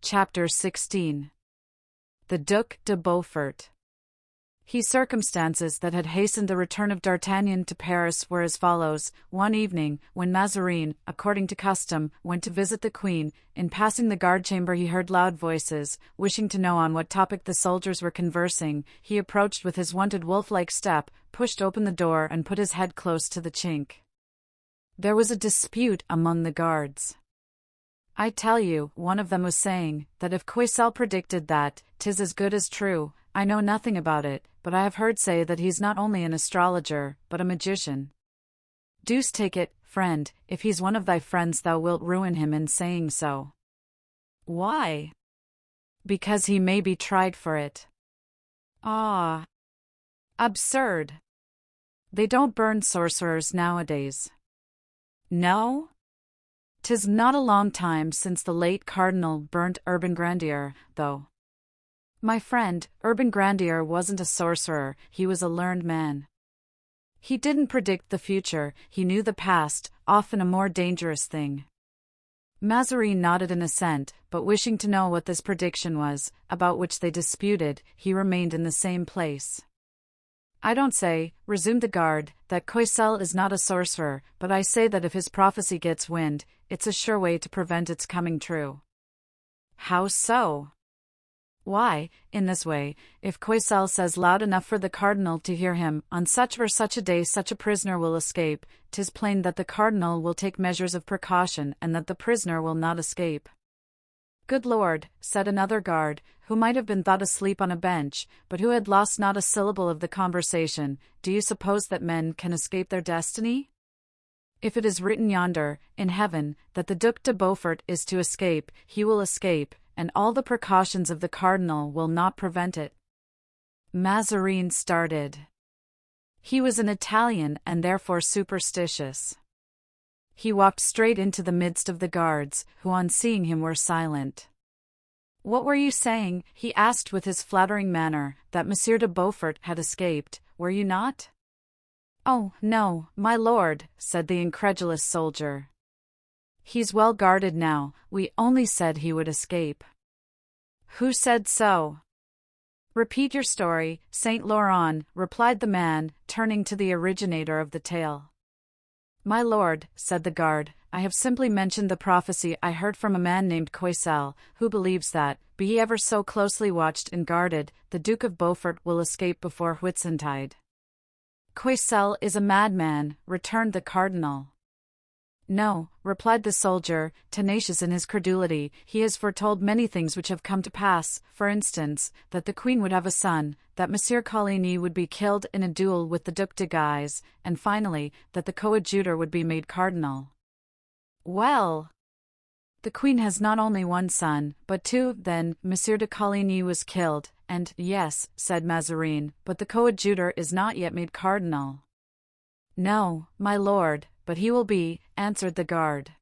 Chapter 16. The Duc de Beaufort. Circumstances that had hastened the return of D'Artagnan to Paris were as follows. One evening, when Mazarin, according to custom, went to visit the queen, in passing the guard-chamber he heard loud voices. Wishing to know on what topic the soldiers were conversing, he approached with his wonted wolf-like step, pushed open the door and put his head close to the chink. There was a dispute among the guards. I tell you, one of them was saying, that if Coysel predicted that, 'tis as good as true. I know nothing about it, but I have heard say that he's not only an astrologer, but a magician. Deuce take it, friend, if he's one of thy friends thou wilt ruin him in saying so. Why? Because he may be tried for it. Ah! Absurd! They don't burn sorcerers nowadays. No? 'Tis not a long time since the late Cardinal burnt Urban Grandier, though. My friend, Urban Grandier wasn't a sorcerer, he was a learned man. He didn't predict the future, he knew the past, often a more dangerous thing. Mazarin nodded in assent, but wishing to know what this prediction was, about which they disputed, he remained in the same place. I don't say, resumed the guard, that Coysel is not a sorcerer, but I say that if his prophecy gets wind, it's a sure way to prevent its coming true. How so? Why, in this way, if Coysel says loud enough for the cardinal to hear him, on such or such a day such a prisoner will escape, 'tis plain that the cardinal will take measures of precaution and that the prisoner will not escape. Good Lord, said another guard, who might have been thought asleep on a bench, but who had lost not a syllable of the conversation, do you suppose that men can escape their destiny? If it is written yonder, in heaven, that the Duc de Beaufort is to escape, he will escape, and all the precautions of the cardinal will not prevent it. Mazarin started. He was an Italian and therefore superstitious. He walked straight into the midst of the guards, who on seeing him were silent. What were you saying? He asked with his flattering manner, that Monsieur de Beaufort had escaped, were you not? Oh, no, my lord, said the incredulous soldier. He's well guarded now, we only said he would escape. Who said so? Repeat your story, Saint Laurent, replied the man, turning to the originator of the tale. My lord, said the guard, I have simply mentioned the prophecy I heard from a man named Coysel, who believes that, be he ever so closely watched and guarded, the Duke of Beaufort will escape before Whitsuntide. Coysel is a madman, returned the cardinal. No, replied the soldier, tenacious in his credulity, he has foretold many things which have come to pass, for instance, that the queen would have a son, that Monsieur Coligny would be killed in a duel with the Duc de Guise, and finally, that the coadjutor would be made cardinal. Well, the queen has not only one son, but two. Then, Monsieur de Coligny was killed, and, yes, said Mazarin, but the coadjutor is not yet made cardinal. No, my lord, but he will be, answered the guard.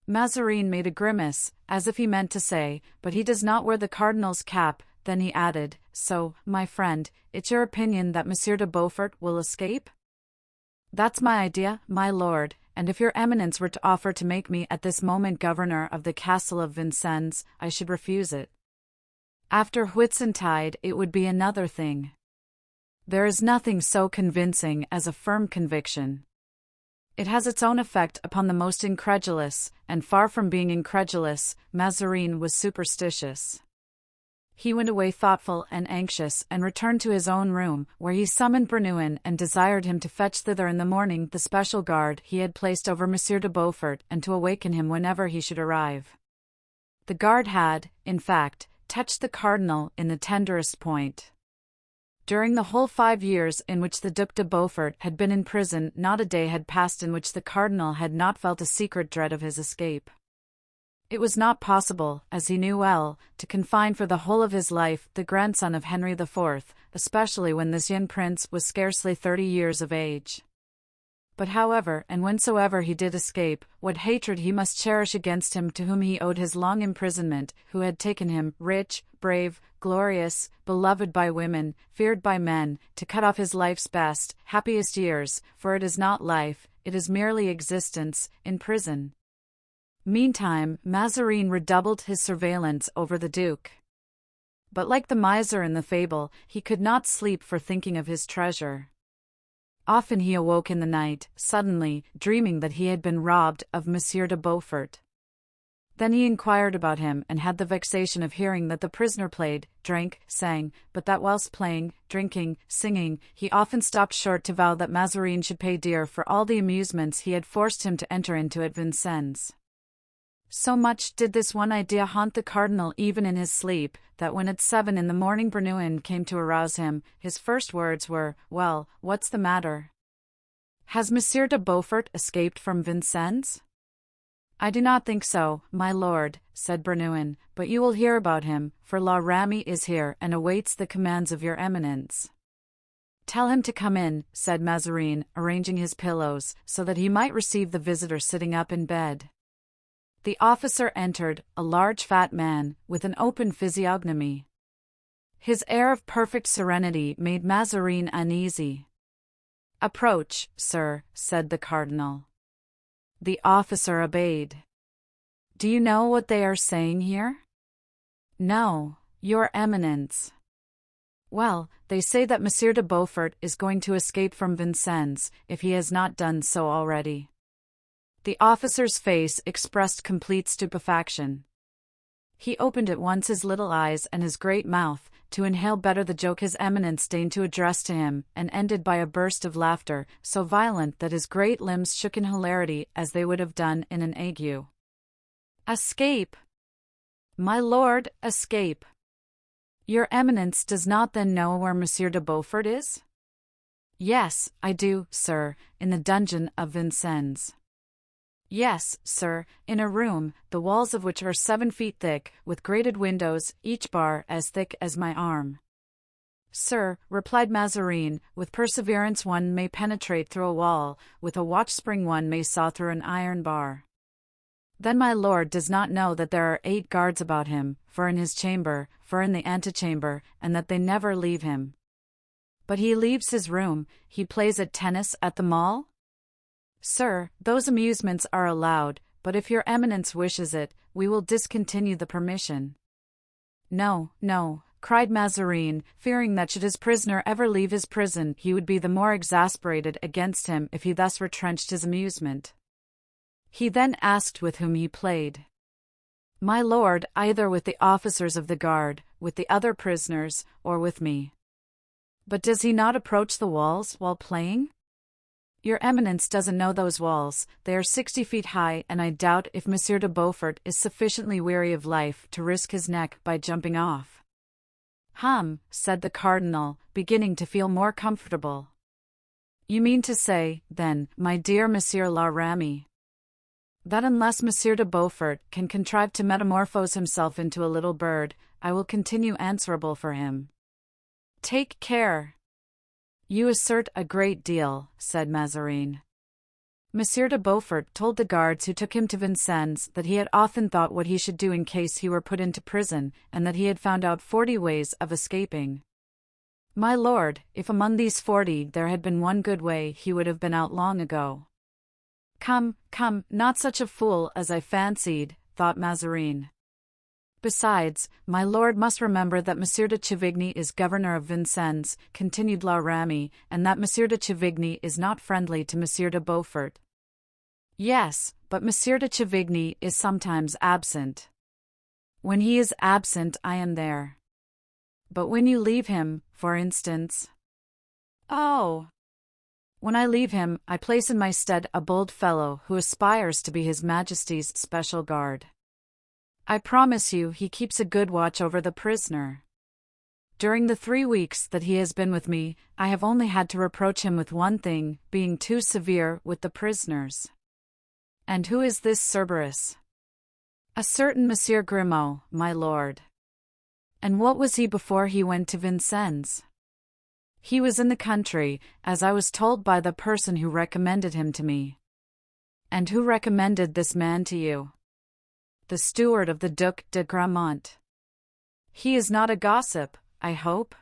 Mazarin made a grimace, as if he meant to say, but he does not wear the cardinal's cap. Then he added, so, my friend, it's your opinion that Monsieur de Beaufort will escape? That's my idea, my lord, and if your eminence were to offer to make me at this moment governor of the castle of Vincennes, I should refuse it. After Whitsuntide it would be another thing. There is nothing so convincing as a firm conviction. It has its own effect upon the most incredulous, and far from being incredulous, Mazarin was superstitious. He went away thoughtful and anxious and returned to his own room, where he summoned Bernouin and desired him to fetch thither in the morning the special guard he had placed over Monsieur de Beaufort and to awaken him whenever he should arrive. The guard had, in fact, touched the cardinal in the tenderest point. During the whole 5 years in which the Duc de Beaufort had been in prison, not a day had passed in which the cardinal had not felt a secret dread of his escape. It was not possible, as he knew well, to confine for the whole of his life the grandson of Henry IV, especially when this young prince was scarcely 30 years of age. But however and whensoever he did escape, what hatred he must cherish against him to whom he owed his long imprisonment, who had taken him, rich, brave, glorious, beloved by women, feared by men, to cut off his life's best, happiest years, for it is not life, it is merely existence, in prison. Meantime, Mazarin redoubled his surveillance over the duke. But like the miser in the fable, he could not sleep for thinking of his treasure. Often he awoke in the night, suddenly, dreaming that he had been robbed of Monsieur de Beaufort. Then he inquired about him and had the vexation of hearing that the prisoner played, drank, sang, but that whilst playing, drinking, singing, he often stopped short to vow that Mazarin should pay dear for all the amusements he had forced him to enter into at Vincennes. So much did this one idea haunt the cardinal even in his sleep, that when at 7 in the morning Bernouin came to arouse him, his first words were, "Well, what's the matter? Has Monsieur de Beaufort escaped from Vincennes?" "I do not think so, my lord," said Bernouin, "but you will hear about him, for La Ramee is here and awaits the commands of your eminence." "Tell him to come in," said Mazarin, arranging his pillows, so that he might receive the visitor sitting up in bed. The officer entered, a large fat man, with an open physiognomy. His air of perfect serenity made Mazarin uneasy. "Approach, sir," said the cardinal. The officer obeyed. "Do you know what they are saying here?" "No, your eminence." "Well, they say that Monsieur de Beaufort is going to escape from Vincennes, if he has not done so already." The officer's face expressed complete stupefaction. He opened at once his little eyes and his great mouth, to inhale better the joke his eminence deigned to address to him, and ended by a burst of laughter, so violent that his great limbs shook in hilarity as they would have done in an ague. "Escape! My lord, escape! Your eminence does not then know where Monsieur de Beaufort is?" "Yes, I do, sir, in the dungeon of Vincennes." "Yes, sir, in a room, the walls of which are 7 feet thick, with grated windows, each bar as thick as my arm." "Sir," replied Mazarin, "with perseverance one may penetrate through a wall, with a watch-spring one may saw through an iron bar." "Then my lord does not know that there are 8 guards about him, 4 in his chamber, 4 in the antechamber, and that they never leave him." "But he leaves his room, he plays at tennis at the Mall?" "Sir, those amusements are allowed, but if your eminence wishes it, we will discontinue the permission." "No, no," cried Mazarin, fearing that should his prisoner ever leave his prison he would be the more exasperated against him if he thus retrenched his amusement. He then asked with whom he played. "My lord, either with the officers of the guard, with the other prisoners, or with me." "But does he not approach the walls while playing?" "Your eminence doesn't know those walls, they are 60 feet high, and I doubt if Monsieur de Beaufort is sufficiently weary of life to risk his neck by jumping off." "Hum," said the cardinal, beginning to feel more comfortable. "You mean to say, then, my dear Monsieur La Ramee, that unless Monsieur de Beaufort can contrive to metamorphose himself into a little bird, I will continue answerable for him." "Take care. You assert a great deal," said Mazarin. Monsieur de Beaufort told the guards who took him to Vincennes that he had often thought what he should do in case he were put into prison, and that he had found out 40 ways of escaping. "My lord, if among these 40 there had been one good way, he would have been out long ago." Come, not such a fool as I fancied," thought Mazarin. "Besides, my lord must remember that Monsieur de Chavigny is governor of Vincennes," continued La Ramee, "and that Monsieur de Chavigny is not friendly to Monsieur de Beaufort." "Yes, but Monsieur de Chavigny is sometimes absent." "When he is absent I am there." "But when you leave him, for instance?" "Oh! When I leave him, I place in my stead a bold fellow who aspires to be His Majesty's special guard. I promise you he keeps a good watch over the prisoner. During the 3 weeks that he has been with me, I have only had to reproach him with one thing, being too severe with the prisoners." "And who is this Cerberus?" "A certain Monsieur Grimaud, my lord." "And what was he before he went to Vincennes?" "He was in the country, as I was told by the person who recommended him to me." "And who recommended this man to you?" "The steward of the Duc de Gramont." "He is not a gossip, I hope?"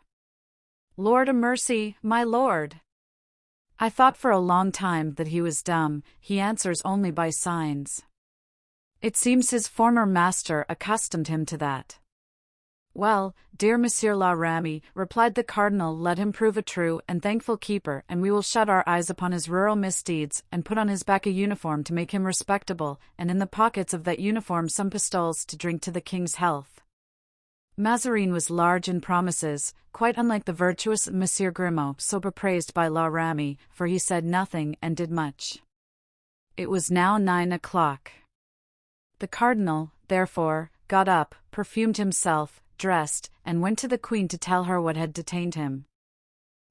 "Lord a mercy, my lord! I thought for a long time that he was dumb, he answers only by signs." It seems his former master accustomed him to that. Well, dear Monsieur la Ramee, replied the cardinal, let him prove a true and thankful keeper, and we will shut our eyes upon his rural misdeeds, and put on his back a uniform to make him respectable, and in the pockets of that uniform some pistoles to drink to the king's health. Mazarin was large in promises, quite unlike the virtuous Monsieur Grimaud, so bepraised by la Ramee, for he said nothing and did much. It was now 9 o'clock. The cardinal, therefore, got up, perfumed himself, dressed, and went to the queen to tell her what had detained him.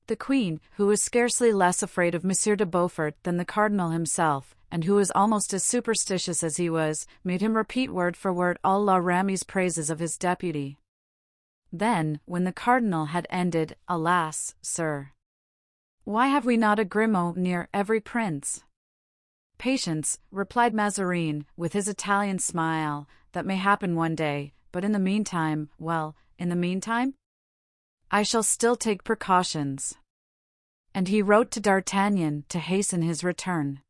The queen, who was scarcely less afraid of Monsieur de Beaufort than the cardinal himself, and who was almost as superstitious as he was, made him repeat word for word all la Ramee's praises of his deputy. Then, when the cardinal had ended, alas, sir! Why have we not a Grimaud near every prince? Patience, replied Mazarin, with his Italian smile, that may happen one day, but in the meantime, well, in the meantime? I shall still take precautions. And he wrote to D'Artagnan to hasten his return.